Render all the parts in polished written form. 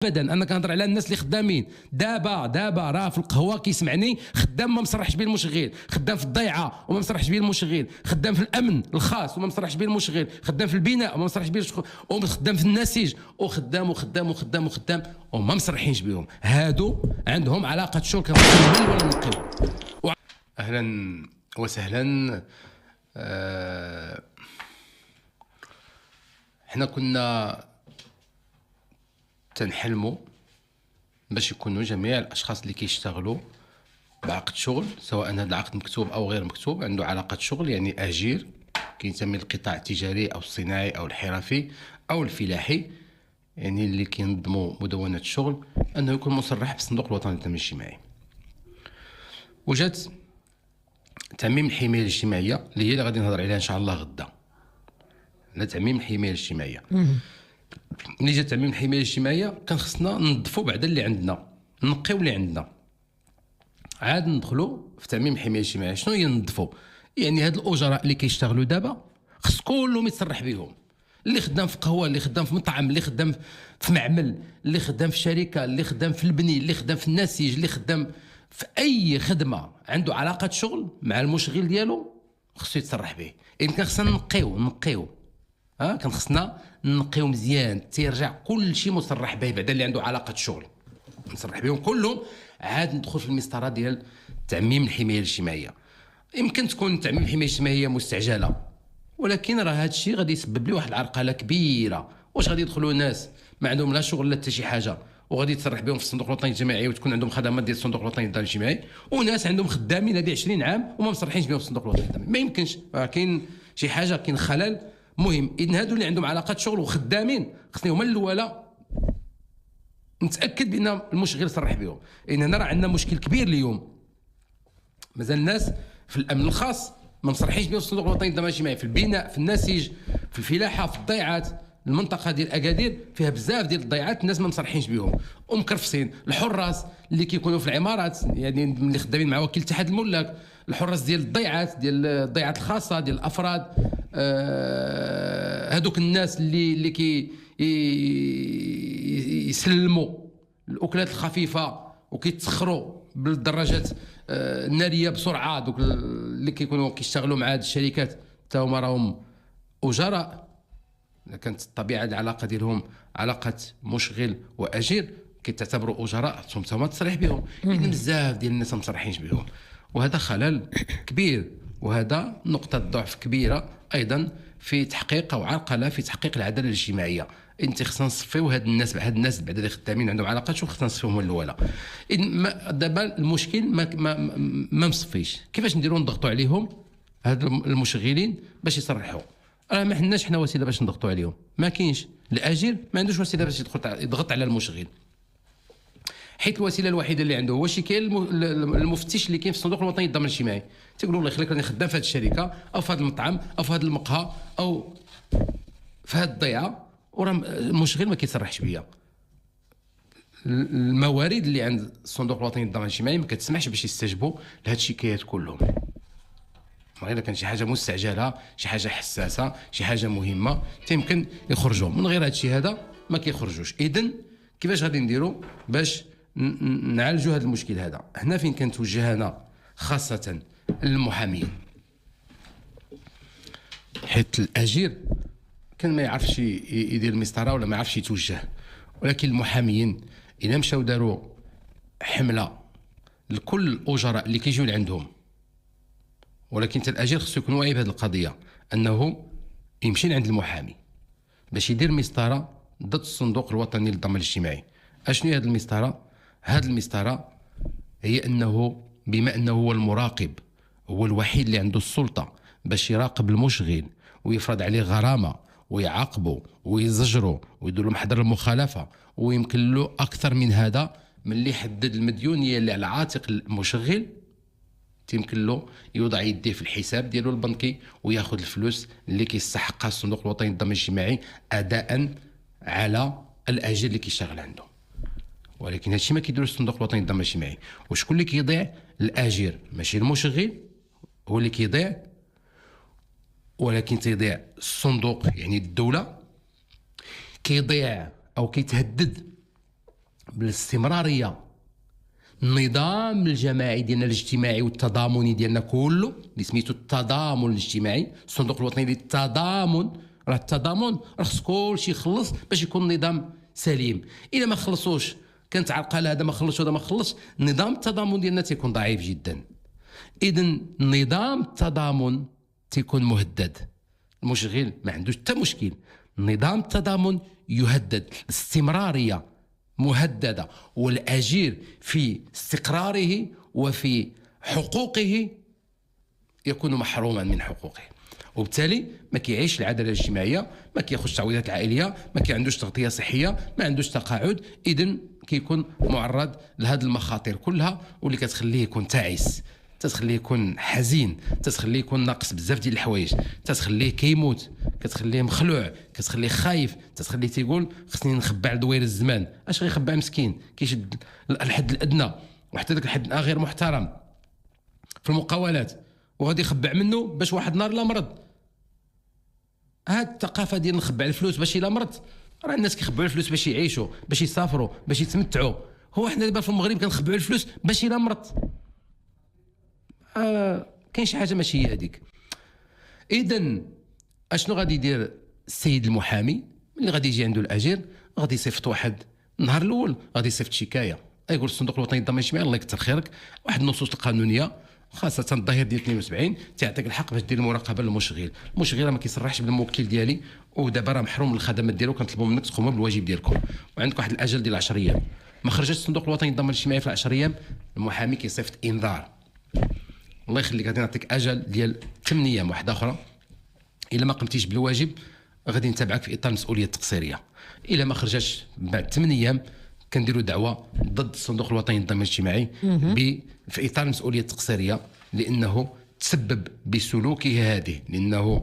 ابدا. انا كنهضر على الناس اللي خدامين دابا راه في القهوه كيسمعني خدام ما مصرحش به المشغل، خدام في الضيعه وما مصرحش به المشغل، خدام في الامن الخاص وما مصرحش به المشغل، خدام في البناء وما مصرحش به وخدام في النسيج وخدام وما مصرحينش بهم. هادو عندهم علاقه شغل كنقول ولا نقيو. اهلا وسهلا. حنا كنا تنحلموا باش يكونوا جميع الاشخاص اللي كيشتغلوا بعقد شغل، سواء هذا العقد مكتوب او غير مكتوب، عنده علاقه شغل يعني اجير كينتمي للقطاع التجاري او الصناعي او الحرفي او الفلاحي، يعني اللي كينظموا مدونه الشغل، انه يكون مصرح بالصندوق الوطني للتامين الاجتماعي. وجات تعميم الحمايه الاجتماعيه اللي هي اللي غادي نهضر عليها ان شاء الله غدا، لا تعميم الحمايه الاجتماعيه. ملي جات تعميم الحمايه الاجتماعيه كان خصنا ننظفوا بعدا اللي عندنا، نقيو اللي عندنا، عاد ندخلوا في تعميم الحمايه الاجتماعيه. شنو هي ننظفوا؟ يعني هاد الاجراء اللي كيشتغلوا دابا خص كلهم يتصرح بهم، اللي خدام في قهوه، اللي خدام في مطعم، اللي خدام في معمل، اللي خدام في شركه، اللي خدام في البني، اللي خدام في النسيج، اللي خدام في اي خدمه عنده علاقه شغل مع المشغل ديالو خصو يتصرح به. يعني كان خصنا نقيو كان خصنا نقيو مزيان تيرجع كل شيء مصرح به بعدا اللي عنده علاقه شغل نصرح بهم كلهم. عاد ندخل في المسطره ديال تعميم الحمايه الاجتماعيه. يمكن تكون تعميم الحمايه الاجتماعيه مستعجله، ولكن راه هذا الشيء غادي يسبب لي واحد العرقله كبيره. واش غادي يدخلوا ناس ما عندهم لا شغل لا حتى شي حاجه وغادي يتصرح بهم في الصندوق الوطني الاجتماعي وتكون عندهم خدمات ديال الصندوق الوطني الاجتماعي، وناس عندهم خدامين هذه 20 عام وما مصرحينش بهم في الصندوق الوطني الاجتماعي؟ ما يمكنش، كاين شي حاجه، كاين خلل مهم. اذن هادو اللي عندهم علاقات شغل وخدامين خصني هما الاولى نتاكد بان المشغل صرح بهم. ان هنا راه عندنا مشكل كبير اليوم، مازال الناس في الامن الخاص ما مصرحينش بهم في الصندوق الوطني الاجتماعي، في البناء، في النسيج، في الفلاحه، في الضيعات. المنطقه ديال اكادير فيها بزاف ديال الضيعات الناس ما مصرحينش بهم ومكرفسين. الحراس اللي كيكونوا في العمارات يعني اللي خدامين مع وكيل اتحاد الملاك، الحراس ديال الضيعات الخاصه ديال الافراد، هذوك الناس اللي كي يسلموا الاكلات الخفيفه وكيتسخروا بالدراجات الناريه بسرعه، دوك اللي كيكونوا كيشتغلوا مع هذه الشركات حتى هما راهم اجراء. كانت الطبيعه العلاقه ديالهم علاقه مشغل واجير كتعتبروا اجراء ثم تصريح بهم. اذا بزاف ديال الناس ما مصرحينش بهم، وهذا خلل كبير، وهذا نقطه ضعف كبيره ايضا في تحقيق او عرقله في تحقيق العداله الاجتماعيه. انت خصنا نصفيو هاد الناس بعد اللي خدامين عندهم علاقات شو خصنا نصفيوهم الاولى. دابا المشكل ما مصفيش. كيفاش نديروا نضغطوا عليهم هاد المشغلين باش يصرحوا؟ راه ما حناش حنا وسيله باش نضغطوا عليهم، ما كاينش. الاجير ما عندوش وسيله باش يضغط على المشغل، حيت الوسيله الوحيده اللي عنده هو شي كاين المفتش اللي كاين في الصندوق الوطني للضمان الاجتماعي. تيقول الله يخليك راني خدام في هذه الشركه او في هذا المطعم او في هذا المقهى او في هذه الضيعه، وراه المشغل ما كيصرحش بيا. الموارد اللي عند الصندوق الوطني للضمان الاجتماعي ما كتسمحش باش يستجبوا لهاد الشكايات كلهم. غير كان شي حاجه مستعجله، شي حاجه حساسه، شي حاجه مهمه يمكن يخرجوا. من غير هذا الشيء هذا ما كيخرجوش. اذن كيفاش غادي نديروا باش نعالجوا هذا المشكل هذا؟ هنا فين كنتوجه انا خاصه للمحامين، حيت الاجير كان ما يعرفش يدير المسطره ولا ما يعرفش يتوجه، ولكن المحامين اذا مشاو داروا حمله لكل الاجراء اللي كيجيو لعندهم، ولكن الاجير خصو يكون واعي بهذه القضيه، انه يمشي عند المحامي باش يدير مسطره ضد الصندوق الوطني للضمان الاجتماعي. اشنو هي هذه المسطره؟ هذه المسطره هي انه بما انه هو المراقب، هو الوحيد اللي عنده السلطه باش يراقب المشغل ويفرض عليه غرامه ويعاقبه ويزجره ويدير له محضر المخالفه، ويمكن له اكثر من هذا من اللي يحدد المديونيه اللي على عاتق المشغل. يمكن له يوضع يديه في الحساب ديالو البنكي وياخذ الفلوس اللي كيستحقها الصندوق الوطني للضمان الاجتماعي اداء على الاجر اللي كيشتغل عنده. ولكن هادشي ما كيديروش الصندوق الوطني للضمان الاجتماعي. وشكون اللي كيضيع؟ الاجير، ماشي المشغل هو اللي كيضيع، ولكن تيضيع الصندوق يعني الدوله، كيضيع او كيتهدد بالاستمراريه. النظام الجماعي ديالنا الاجتماعي والتضامني ديالنا كله اللي سميتو التضامن الاجتماعي، الصندوق الوطني للتضامن، راه التضامن راه خص كلشي يخلص باش يكون النظام سليم. الا ما خلصوش كانت عرقله، هذا ما خلصش وهذا ما خلصش، نظام التضامن ديالنا تيكون ضعيف جدا. اذا نظام التضامن تيكون مهدد. المشغل ما عندوش حتى مشكل، نظام التضامن يهدد، الاستمراريه مهدده، والاجير في استقراره وفي حقوقه يكون محروما من حقوقه، وبالتالي ما كيعيش العداله الاجتماعيه، ما كياخذش التعويضات العائليه، ما كيعندوش تغطيه صحيه، ما عندوش تقاعد. اذا كيكون معرض لهذه المخاطر كلها، واللي كتخليه يكون تعيس، تتخليه يكون حزين، تتخليه يكون ناقص بزاف ديال الحوايج، تتخليه كيموت، كتخليه مخلوع، كتخليه خايف، تتخليه تيقول خصني نخبى على دوير الزمان. اش غيخبى مسكين كيشد الحد الادنى، وحتى ذاك الحد غير محترم في المقاولات، وغادي يخبع منه باش واحد نهار لا مرض. هاد الثقافه ديال نخبع الفلوس باش الا مرض، راه الناس كيخبعوا الفلوس باش يعيشوا، باش يسافروا، باش يتمتعوا. هو حنا دابا في المغرب كنخبعوا الفلوس باش الا مرض. كاين شي حاجه ماشي هي هذيك. اذا اشنو غادي يدير السيد المحامي اللي غادي يجي عنده الاجير؟ غادي يصيفط واحد النهار الاول، غادي يصيفط شكايه، يقول الصندوق الوطني للضمان الاجتماعي الله يكثر خيرك، واحد النصوص القانونيه خاصه الظاهر ديال 72 تعطيك الحق باش دير المراقبه للمشغل. المشغل راه ما كيصرحش بالموكل ديالي، ودابا راه محروم من الخدمات ديالو، كنطلبوا منك تقوموا بالواجب ديالكم، وعندك واحد الاجل ديال 10 ايام. ما خرجش الصندوق الوطني للضمان الاجتماعي في 10 ايام، المحامي كيصيفط انذار، الله يخليك غادي نعطيك اجل ديال 8 ايام واحده اخرى، الا ما قمتيش بالواجب غادي نتابعك في اطار المسؤوليه التقصيريه. الا ما خرجش بعد 8 ايام كنديروا دعوه ضد الصندوق الوطني للضمان الاجتماعي في اطار المسؤوليه التقصيريه، لانه تسبب بسلوكه هذه، لانه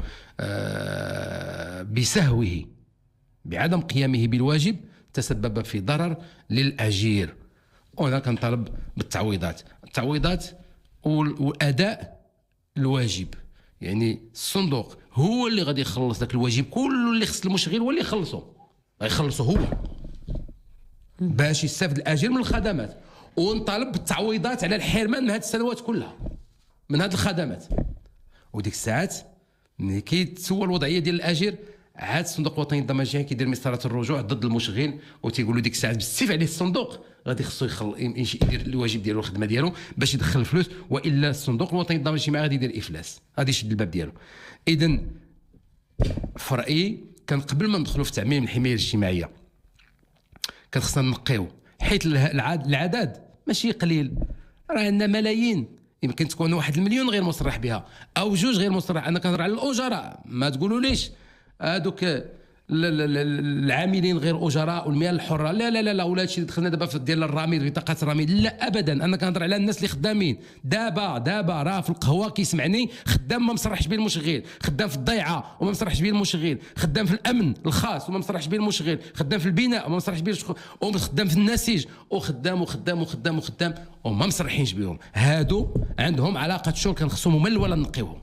بسهوه بعدم قيامه بالواجب تسبب في ضرر للاجير. وانا كنطالب بالتعويضات، التعويضات واداء الواجب. يعني الصندوق هو اللي غادي يخلص ذاك الواجب كله اللي خص المشغل، هو اللي يخلصه، غيخلصه هو باش يستافد الاجير من الخدمات، ونطالب بالتعويضات على الحرمان من هذه السنوات كلها من هذه الخدمات. وديك الساعات ملي كيتسوى الوضعيه ديال الاجير، عاد الصندوق الوطني للضمان الاجتماعي كيدير مسطره الرجوع ضد المشغل، وتيقولوا ديك الساعات بالسيف عليه الصندوق غادي خصو يدير الواجب ديالو الخدمه ديالو باش يدخل الفلوس، والا الصندوق الوطني للضمان الاجتماعي غادي يدير افلاس، غادي يشد الباب ديالو. اذا في رايي كان قبل ما ندخلوا في تعميم الحمايه الاجتماعيه كان خصنا نقيو، حيت العدد ماشي قليل، راه عندنا ملايين، يمكن تكون 1 مليون غير مصرح بها او 2 غير مصرح. انا كنهضر على الاجراء، ما تقولوا ليش هذوك العاملين غير اجراء والمهن الحره، لا لا لا لا، ولا هادشي اللي دخلنا دابا في ديال الرامير بطاقه الرامير، لا ابدا. انا كنهضر على الناس اللي خدامين دابا راه في القهوه كيسمعني خدام ما مصرحش به المشغل، خدام في الضيعه وما مصرحش به المشغل، خدام في الامن الخاص وما مصرحش به المشغل، خدام في البناء وما مصرحش به، وخدام في النسيج وخدام وخدام وخدام وخدام وما مصرحينش بهم. هادو عندهم علاقه شغل كان خصهم مل ولا نقيوهم.